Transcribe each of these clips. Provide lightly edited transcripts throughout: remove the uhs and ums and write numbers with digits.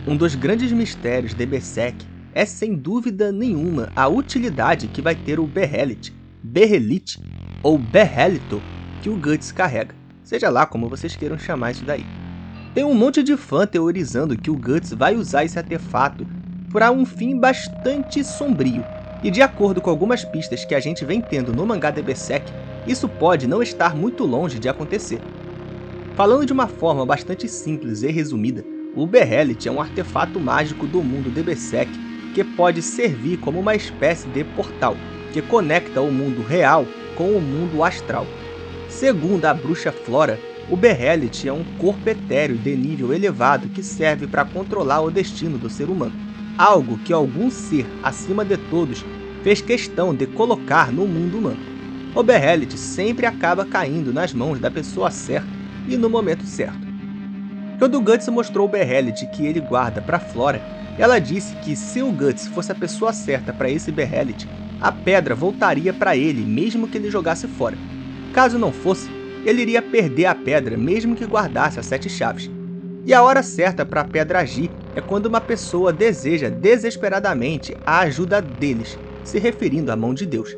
Um dos grandes mistérios de Berserk é sem dúvida nenhuma a utilidade que vai ter o Behelit, Behelit ou Behelito que o Guts carrega, seja lá como vocês queiram chamar isso daí. Tem um monte de fã teorizando que o Guts vai usar esse artefato para um fim bastante sombrio, e de acordo com algumas pistas que a gente vem tendo no mangá de Berserk, isso pode não estar muito longe de acontecer. Falando de uma forma bastante simples e resumida, o Behelit é um artefato mágico do mundo de Berserk que pode servir como uma espécie de portal que conecta o mundo real com o mundo astral. Segundo a bruxa Flora, o Behelit é um corpo etéreo de nível elevado que serve para controlar o destino do ser humano, algo que algum ser acima de todos fez questão de colocar no mundo humano. O Behelit sempre acaba caindo nas mãos da pessoa certa e no momento certo. Quando o Guts mostrou o Behelit que ele guarda para Flora, ela disse que se o Guts fosse a pessoa certa para esse Behelit, a pedra voltaria para ele mesmo que ele jogasse fora. Caso não fosse, ele iria perder a pedra mesmo que guardasse as 7 chaves. E a hora certa para a pedra agir é quando uma pessoa deseja desesperadamente a ajuda deles, se referindo à mão de Deus.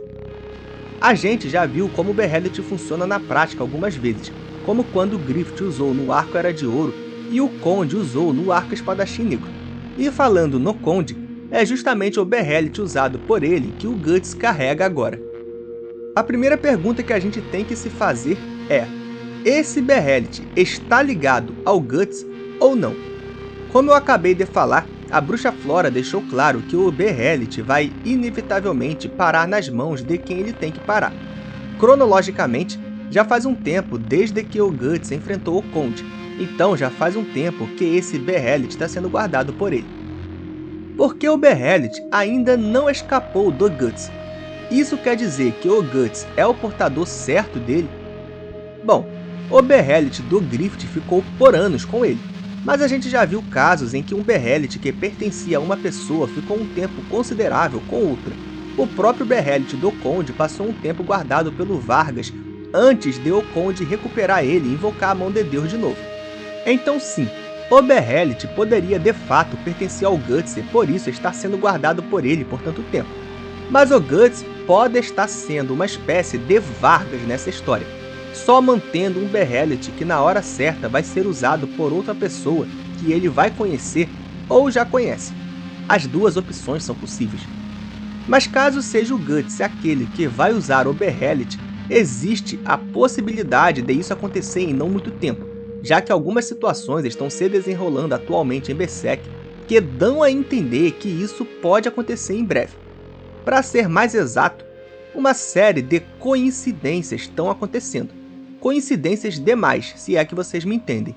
A gente já viu como o Behelit funciona na prática algumas vezes, como quando o Griffith usou no Arco Era de Ouro e o Conde usou no Arco Espadachim Negro. E falando no Conde, é justamente o Behelit usado por ele que o Guts carrega agora. A primeira pergunta que a gente tem que se fazer é: esse Behelit está ligado ao Guts ou não? Como eu acabei de falar, a bruxa Flora deixou claro que o Behelit vai inevitavelmente parar nas mãos de quem ele tem que parar. Cronologicamente, já faz um tempo desde que o Guts enfrentou o Conde, então já faz um tempo que esse Behelit está sendo guardado por ele. Por que o Behelit ainda não escapou do Guts? Isso quer dizer que o Guts é o portador certo dele? Bom, o Behelit do Griffith ficou por anos com ele, mas a gente já viu casos em que um Behelit que pertencia a uma pessoa ficou um tempo considerável com outra. O próprio Behelit do Conde passou um tempo guardado pelo Vargas antes de o Conde recuperar ele e invocar a mão de Deus de novo. Então sim, o Behelit poderia de fato pertencer ao Guts e por isso estar sendo guardado por ele por tanto tempo. Mas o Guts pode estar sendo uma espécie de Vargas nessa história, só mantendo um Behelit que na hora certa vai ser usado por outra pessoa que ele vai conhecer ou já conhece. As duas opções são possíveis. Mas caso seja o Guts aquele que vai usar o Behelit, existe a possibilidade de isso acontecer em não muito tempo, já que algumas situações estão se desenrolando atualmente em Berserk que dão a entender que isso pode acontecer em breve. Para ser mais exato, uma série de coincidências estão acontecendo. Coincidências demais, se é que vocês me entendem.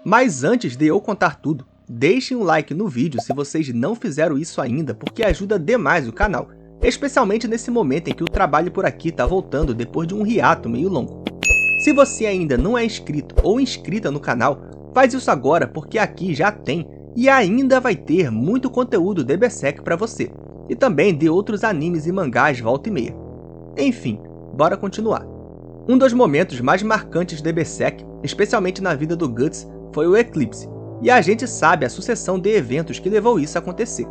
Mas antes de eu contar tudo, deixem um like no vídeo se vocês não fizeram isso ainda, porque ajuda demais o canal, especialmente nesse momento em que o trabalho por aqui está voltando depois de um hiato meio longo. Se você ainda não é inscrito ou inscrita no canal, faz isso agora porque aqui já tem e ainda vai ter muito conteúdo de Berserk para você, e também de outros animes e mangás volta e meia. Enfim, bora continuar. Um dos momentos mais marcantes de Berserk, especialmente na vida do Guts, foi o Eclipse, e a gente sabe a sucessão de eventos que levou isso a acontecer.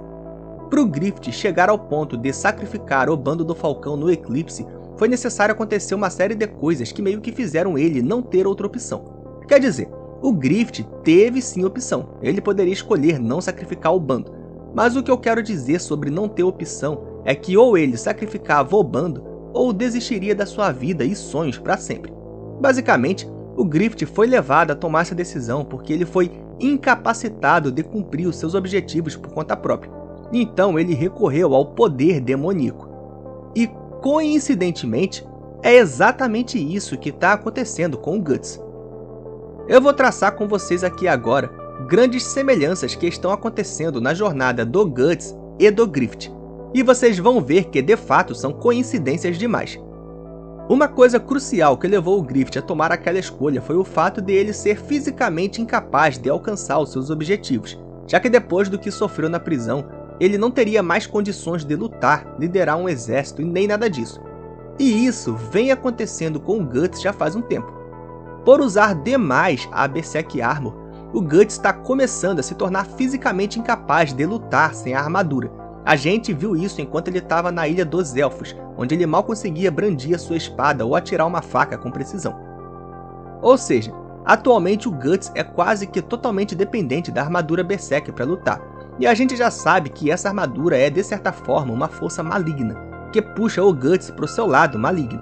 Para o Griffith chegar ao ponto de sacrificar o bando do Falcão no Eclipse, foi necessário acontecer uma série de coisas que meio que fizeram ele não ter outra opção. Quer dizer, o Griffith teve sim opção, ele poderia escolher não sacrificar o bando, mas o que eu quero dizer sobre não ter opção é que ou ele sacrificava o bando, ou desistiria da sua vida e sonhos para sempre. Basicamente, o Griffith foi levado a tomar essa decisão porque ele foi incapacitado de cumprir os seus objetivos por conta própria. Então ele recorreu ao poder demoníaco. E, coincidentemente, é exatamente isso que está acontecendo com o Guts. Eu vou traçar com vocês aqui agora grandes semelhanças que estão acontecendo na jornada do Guts e do Griffith. E vocês vão ver que de fato são coincidências demais. Uma coisa crucial que levou o Griffith a tomar aquela escolha foi o fato de ele ser fisicamente incapaz de alcançar os seus objetivos, já que depois do que sofreu na prisão, ele não teria mais condições de lutar, liderar um exército e nem nada disso. E isso vem acontecendo com o Guts já faz um tempo. Por usar demais a Berserk Armor, o Guts está começando a se tornar fisicamente incapaz de lutar sem a armadura. A gente viu isso enquanto ele estava na Ilha dos Elfos, onde ele mal conseguia brandir a sua espada ou atirar uma faca com precisão. Ou seja, atualmente o Guts é quase que totalmente dependente da armadura Berserker para lutar, e a gente já sabe que essa armadura é de certa forma uma força maligna, que puxa o Guts para o seu lado maligno.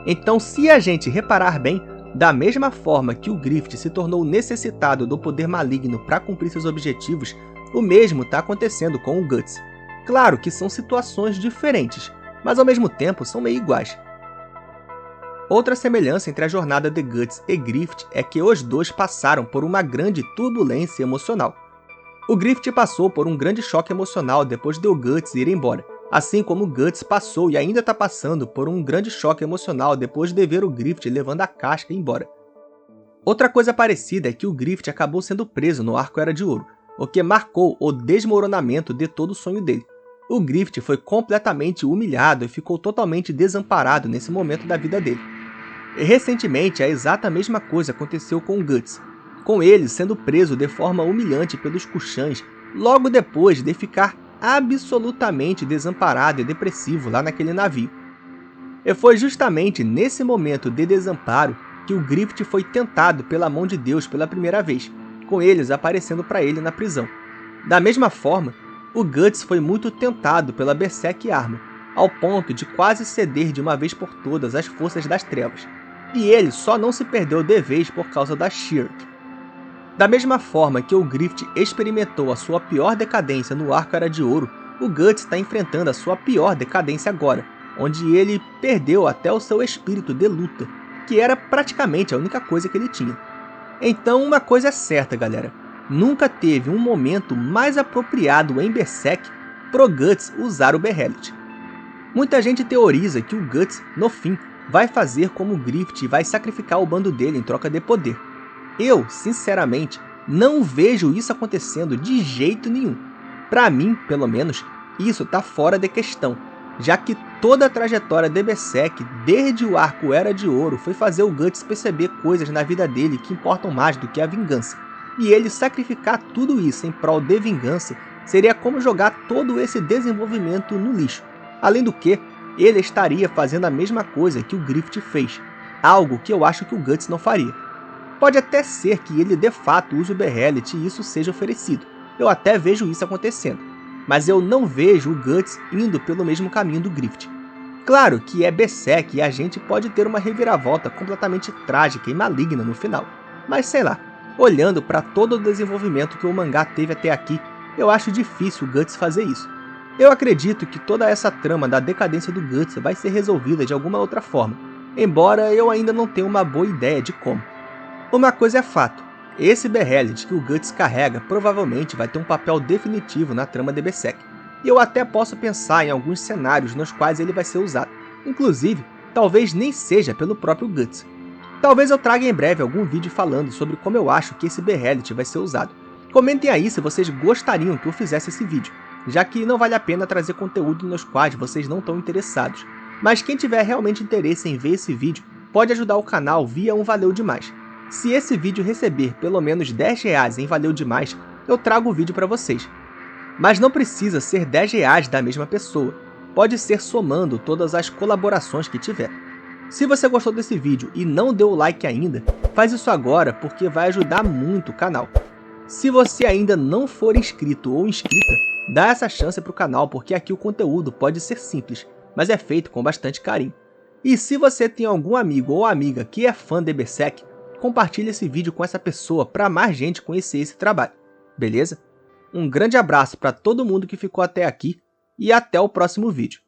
Então, se a gente reparar bem, da mesma forma que o Griffith se tornou necessitado do poder maligno para cumprir seus objetivos, o mesmo está acontecendo com o Guts. Claro que são situações diferentes, mas ao mesmo tempo são meio iguais. Outra semelhança entre a jornada de Guts e Griffith é que os dois passaram por uma grande turbulência emocional. O Griffith passou por um grande choque emocional depois de o Guts ir embora, assim como o Guts passou e ainda está passando por um grande choque emocional depois de ver o Griffith levando a casca embora. Outra coisa parecida é que o Griffith acabou sendo preso no Arco Era de Ouro, o que marcou o desmoronamento de todo o sonho dele. O Griffith foi completamente humilhado e ficou totalmente desamparado nesse momento da vida dele. E recentemente, a exata mesma coisa aconteceu com o Guts, com ele sendo preso de forma humilhante pelos Kushans logo depois de ficar absolutamente desamparado e depressivo lá naquele navio. E foi justamente nesse momento de desamparo que o Griffith foi tentado pela mão de Deus pela primeira vez, com eles aparecendo para ele na prisão. Da mesma forma, o Guts foi muito tentado pela Berserk Armor, ao ponto de quase ceder de uma vez por todas às forças das trevas, e ele só não se perdeu de vez por causa da Shirk. Da mesma forma que o Griffith experimentou a sua pior decadência no Arco Era de Ouro, o Guts está enfrentando a sua pior decadência agora, onde ele perdeu até o seu espírito de luta, que era praticamente a única coisa que ele tinha. Então uma coisa é certa, galera, nunca teve um momento mais apropriado em Berserk pro Guts usar o Behelit. Muita gente teoriza que o Guts, no fim, vai fazer como o Griffith e vai sacrificar o bando dele em troca de poder. Eu, sinceramente, não vejo isso acontecendo de jeito nenhum. Para mim, pelo menos, isso está fora de questão, já que toda a trajetória de Berserk, desde o Arco Era de Ouro, foi fazer o Guts perceber coisas na vida dele que importam mais do que a vingança. E ele sacrificar tudo isso em prol de vingança seria como jogar todo esse desenvolvimento no lixo. Além do que, ele estaria fazendo a mesma coisa que o Griffith fez, algo que eu acho que o Guts não faria. Pode até ser que ele de fato use o Behelit e isso seja oferecido, eu até vejo isso acontecendo, mas eu não vejo o Guts indo pelo mesmo caminho do Griffith. Claro que é Berserk e a gente pode ter uma reviravolta completamente trágica e maligna no final, mas sei lá, olhando para todo o desenvolvimento que o mangá teve até aqui, eu acho difícil o Guts fazer isso. Eu acredito que toda essa trama da decadência do Guts vai ser resolvida de alguma outra forma, embora eu ainda não tenha uma boa ideia de como. Uma coisa é fato, esse Behelit que o Guts carrega provavelmente vai ter um papel definitivo na trama de Berserk, e eu até posso pensar em alguns cenários nos quais ele vai ser usado, inclusive, talvez nem seja pelo próprio Guts. Talvez eu traga em breve algum vídeo falando sobre como eu acho que esse Behelit vai ser usado. Comentem aí se vocês gostariam que eu fizesse esse vídeo, já que não vale a pena trazer conteúdo nos quais vocês não estão interessados. Mas quem tiver realmente interesse em ver esse vídeo, pode ajudar o canal via um Valeu Demais. Se esse vídeo receber pelo menos R$10 em Valeu Demais, eu trago o vídeo para vocês. Mas não precisa ser R$10 da mesma pessoa, pode ser somando todas as colaborações que tiver. Se você gostou desse vídeo e não deu o like ainda, faz isso agora porque vai ajudar muito o canal. Se você ainda não for inscrito ou inscrita, dá essa chance para o canal porque aqui o conteúdo pode ser simples, mas é feito com bastante carinho. E se você tem algum amigo ou amiga que é fã de Berserk, compartilhe esse vídeo com essa pessoa para mais gente conhecer esse trabalho, beleza? Um grande abraço para todo mundo que ficou até aqui e até o próximo vídeo.